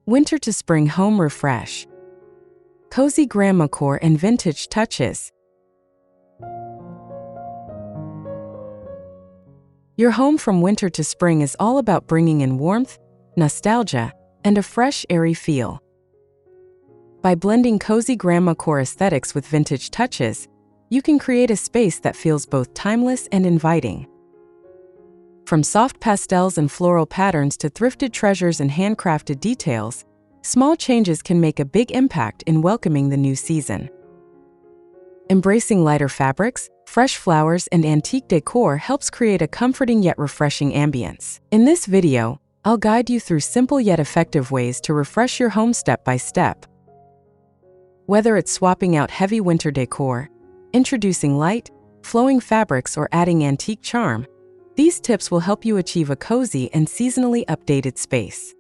Winter to spring home refresh. Cozy Grandmacore and vintage touches. Your home from winter to spring is all about bringing in warmth, nostalgia, and a fresh, airy feel. By blending cozy Grandmacore aesthetics with vintage touches, you can create a space that feels both timeless and inviting. From soft pastels and floral patterns to thrifted treasures and handcrafted details, small changes can make a big impact in welcoming the new season. Embracing lighter fabrics, fresh flowers, and antique decor helps create a comforting yet refreshing ambience. In this video, I'll guide you through simple yet effective ways to refresh your home step by step. Whether it's swapping out heavy winter decor, introducing light, flowing fabrics, or adding antique charm, these tips will help you achieve a cozy and seasonally updated space.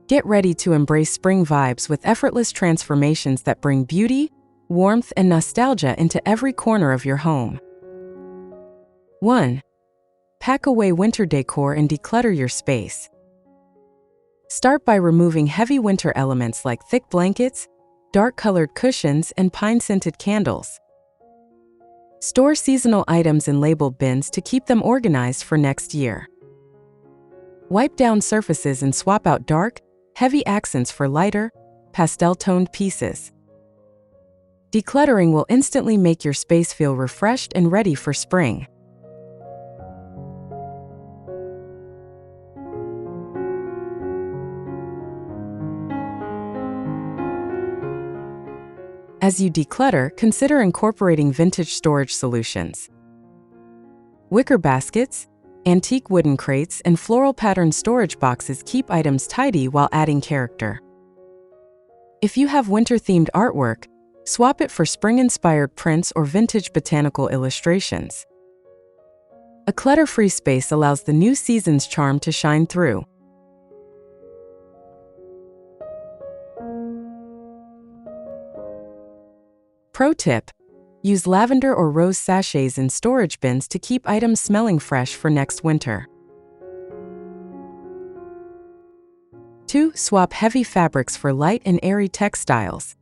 Get ready to embrace spring vibes with effortless transformations that bring beauty, warmth, and nostalgia into every corner of your home. 1. Pack away winter decor and declutter your space. Start by removing heavy winter elements like thick blankets, dark-colored cushions, and pine-scented candles. Store seasonal items in labeled bins to keep them organized for next year. Wipe down surfaces and swap out dark, heavy accents for lighter, pastel-toned pieces. Decluttering will instantly make your space feel refreshed and ready for spring. As you declutter, consider incorporating vintage storage solutions. Wicker baskets, antique wooden crates, and floral patterned storage boxes keep items tidy while adding character. If you have winter-themed artwork, swap it for spring-inspired prints or vintage botanical illustrations. A clutter-free space allows the new season's charm to shine through. Pro tip: use lavender or rose sachets in storage bins to keep items smelling fresh for next winter. 2. Swap heavy fabrics for light and airy textiles.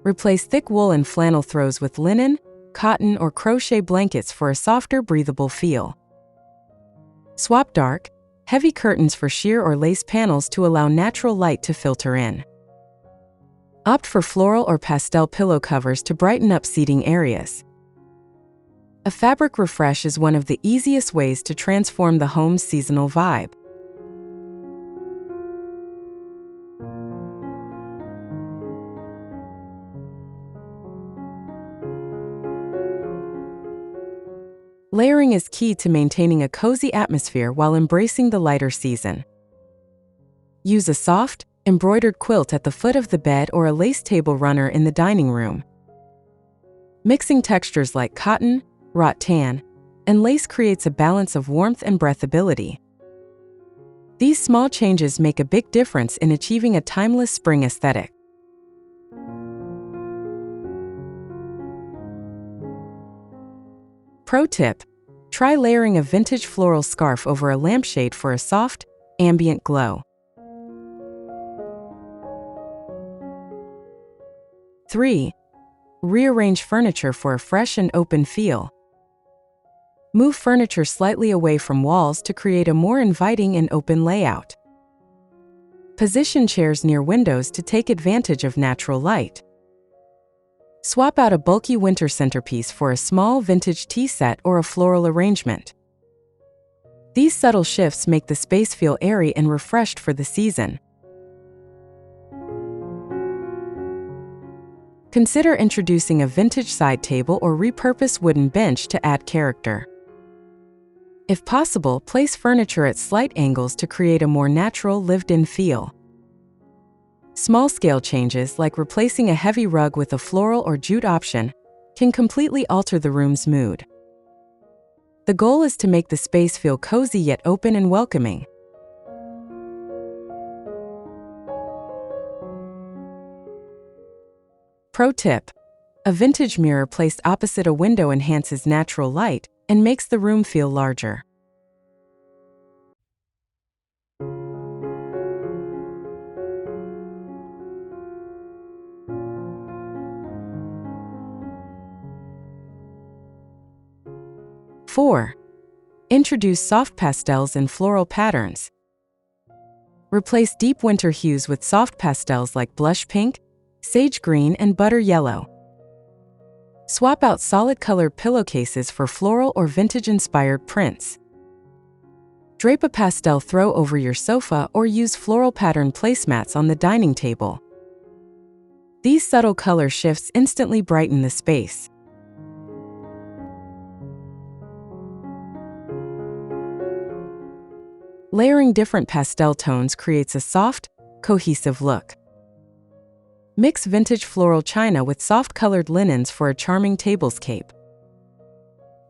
Replace thick wool and flannel throws with linen, cotton, or crochet blankets for a softer, breathable feel. Swap dark, heavy curtains for sheer or lace panels to allow natural light to filter in. Opt for floral or pastel pillow covers to brighten up seating areas. A fabric refresh is one of the easiest ways to transform the home's seasonal vibe. Layering is key to maintaining a cozy atmosphere while embracing the lighter season. Use a soft, embroidered quilt at the foot of the bed or a lace table runner in the dining room. Mixing textures like cotton, rattan, and lace creates a balance of warmth and breathability. These small changes make a big difference in achieving a timeless spring aesthetic. Pro tip: try layering a vintage floral scarf over a lampshade for a soft, ambient glow. 3. Rearrange furniture for a fresh and open feel. Move furniture slightly away from walls to create a more inviting and open layout. Position chairs near windows to take advantage of natural light. Swap out a bulky winter centerpiece for a small vintage tea set or a floral arrangement. These subtle shifts make the space feel airy and refreshed for the season. Consider introducing a vintage side table or repurposed wooden bench to add character. If possible, place furniture at slight angles to create a more natural, lived-in feel. Small-scale changes, like replacing a heavy rug with a floral or jute option, can completely alter the room's mood. The goal is to make the space feel cozy yet open and welcoming. Pro tip: a vintage mirror placed opposite a window enhances natural light and makes the room feel larger. 4. Introduce soft pastels in floral patterns. Replace deep winter hues with soft pastels like blush pink, sage green, and butter yellow. Swap out solid-colored pillowcases for floral or vintage-inspired prints. Drape a pastel throw over your sofa or use floral pattern placemats on the dining table. These subtle color shifts instantly brighten the space. Layering different pastel tones creates a soft, cohesive look. Mix vintage floral china with soft-colored linens for a charming tablescape.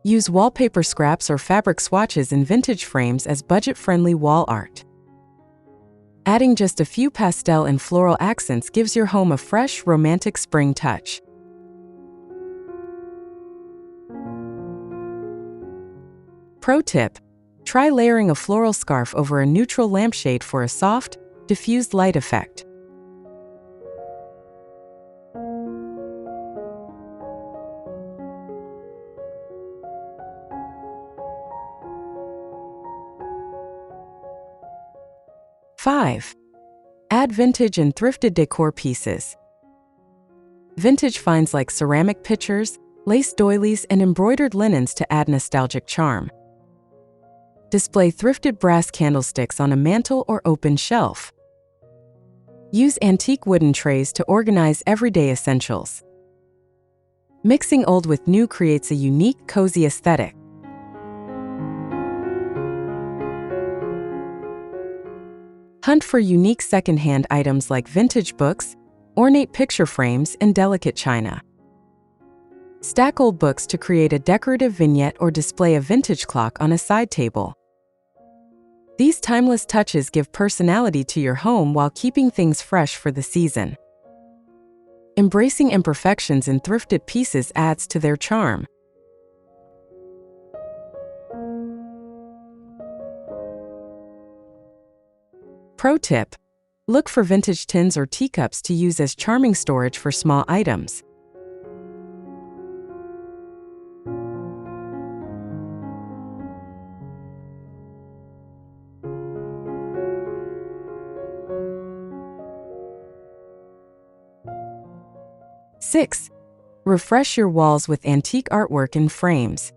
Use wallpaper scraps or fabric swatches in vintage frames as budget-friendly wall art. Adding just a few pastel and floral accents gives your home a fresh, romantic spring touch. Pro tip: try layering a floral scarf over a neutral lampshade for a soft, diffused light effect. Five. Add vintage and thrifted decor pieces. Vintage finds like ceramic pitchers, lace doilies, and embroidered linens to add nostalgic charm. Display thrifted brass candlesticks on a mantle or open shelf. Use antique wooden trays to organize everyday essentials. Mixing old with new creates a unique, cozy aesthetic. Hunt for unique secondhand items like vintage books, ornate picture frames, and delicate china. Stack old books to create a decorative vignette or display a vintage clock on a side table. These timeless touches give personality to your home while keeping things fresh for the season. Embracing imperfections in thrifted pieces adds to their charm. Pro tip: look for vintage tins or teacups to use as charming storage for small items. Six. Refresh your walls with antique artwork in frames.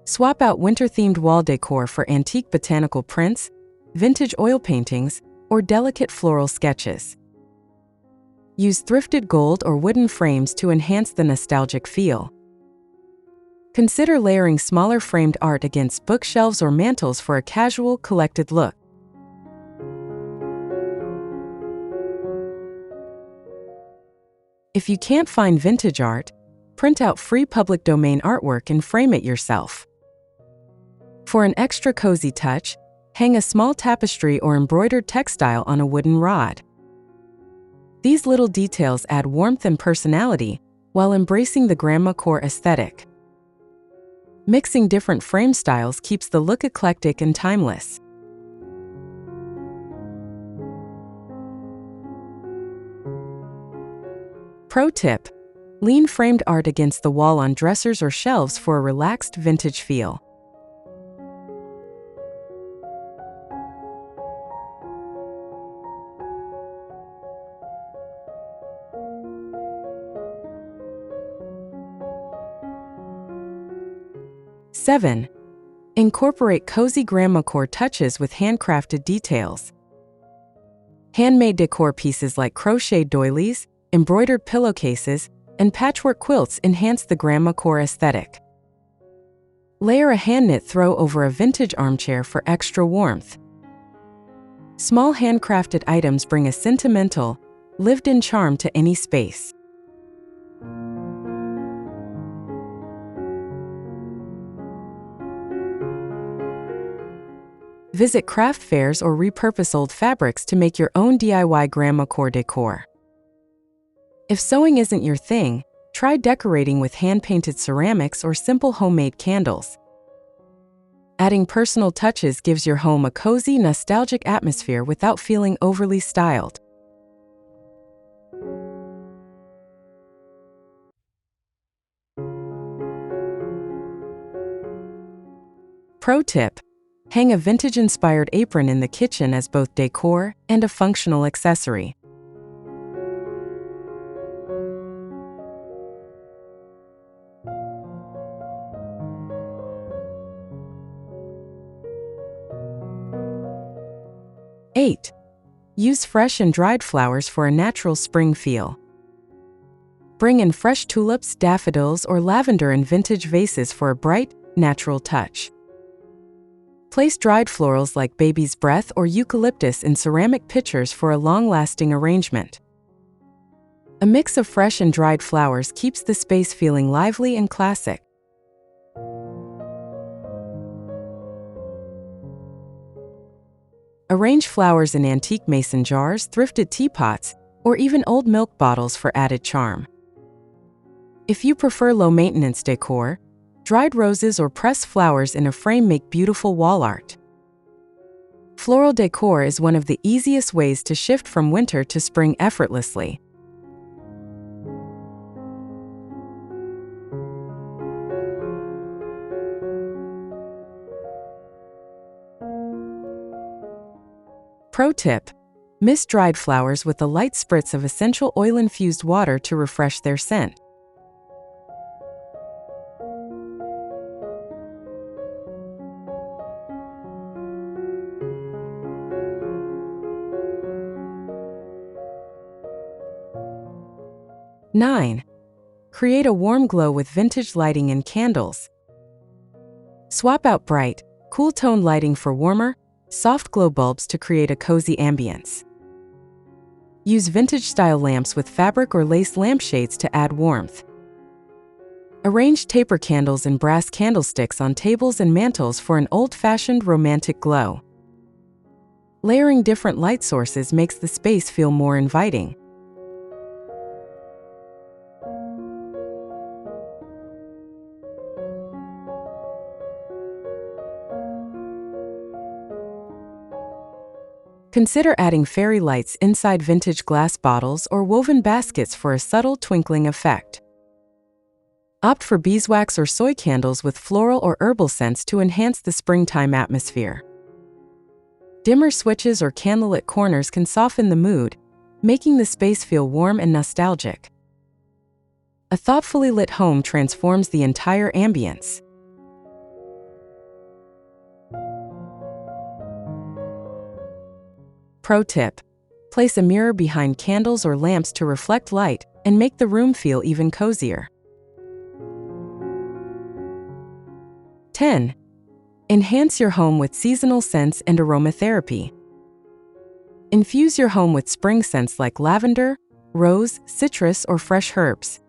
Swap out winter-themed wall decor for antique botanical prints, vintage oil paintings, or delicate floral sketches. Use thrifted gold or wooden frames to enhance the nostalgic feel. Consider layering smaller framed art against bookshelves or mantels for a casual, collected look. If you can't find vintage art, print out free public domain artwork and frame it yourself. For an extra cozy touch, hang a small tapestry or embroidered textile on a wooden rod. These little details add warmth and personality while embracing the Grandmacore aesthetic. Mixing different frame styles keeps the look eclectic and timeless. Pro tip: lean framed art against the wall on dressers or shelves for a relaxed vintage feel. Seven. Incorporate cozy Grandmacore touches with handcrafted details. Handmade decor pieces like crocheted doilies, embroidered pillowcases, and patchwork quilts enhance the Grandmacore aesthetic. Layer a hand-knit throw over a vintage armchair for extra warmth. Small handcrafted items bring a sentimental, lived-in charm to any space. Visit craft fairs or repurpose old fabrics to make your own DIY Grandmacore decor. If sewing isn't your thing, try decorating with hand-painted ceramics or simple homemade candles. Adding personal touches gives your home a cozy, nostalgic atmosphere without feeling overly styled. Pro tip: hang a vintage-inspired apron in the kitchen as both decor and a functional accessory. Eight. Use fresh and dried flowers for a natural spring feel. Bring in fresh tulips, daffodils, or lavender in vintage vases for a bright, natural touch. Place dried florals like baby's breath or eucalyptus in ceramic pitchers for a long-lasting arrangement. A mix of fresh and dried flowers keeps the space feeling lively and classic. Arrange flowers in antique mason jars, thrifted teapots, or even old milk bottles for added charm. If you prefer low-maintenance decor, dried roses or pressed flowers in a frame make beautiful wall art. Floral decor is one of the easiest ways to shift from winter to spring effortlessly. Pro tip: mist dried flowers with a light spritz of essential oil-infused water to refresh their scent. Nine. Create a warm glow with vintage lighting and candles. Swap out bright, cool-tone lighting for warmer, soft glow bulbs to create a cozy ambience. Use vintage-style lamps with fabric or lace lampshades to add warmth. Arrange taper candles and brass candlesticks on tables and mantels for an old-fashioned romantic glow. Layering different light sources makes the space feel more inviting. Consider adding fairy lights inside vintage glass bottles or woven baskets for a subtle twinkling effect. Opt for beeswax or soy candles with floral or herbal scents to enhance the springtime atmosphere. Dimmer switches or candlelit corners can soften the mood, making the space feel warm and nostalgic. A thoughtfully lit home transforms the entire ambience. Pro tip: place a mirror behind candles or lamps to reflect light and make the room feel even cozier. 10. Enhance your home with seasonal scents and aromatherapy. Infuse your home with spring scents like lavender, rose, citrus, or fresh herbs.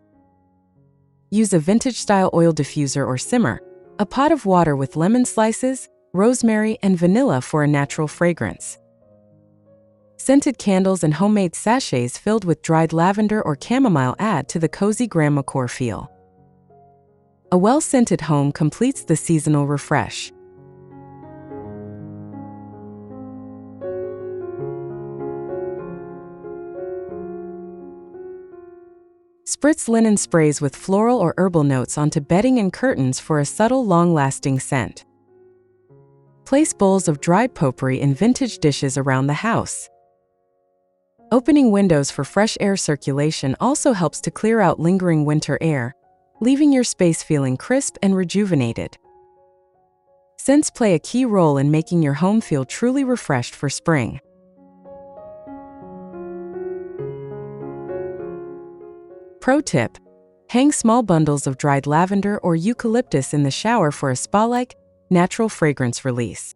Use a vintage-style oil diffuser or simmer, a pot of water with lemon slices, rosemary, and vanilla for a natural fragrance. Scented candles and homemade sachets filled with dried lavender or chamomile add to the cozy Grandmacore feel. A well-scented home completes the seasonal refresh. Spritz linen sprays with floral or herbal notes onto bedding and curtains for a subtle, long-lasting scent. Place bowls of dried potpourri in vintage dishes around the house. Opening windows for fresh air circulation also helps to clear out lingering winter air, leaving your space feeling crisp and rejuvenated. Scents play a key role in making your home feel truly refreshed for spring. Pro tip: hang small bundles of dried lavender or eucalyptus in the shower for a spa-like, natural fragrance release.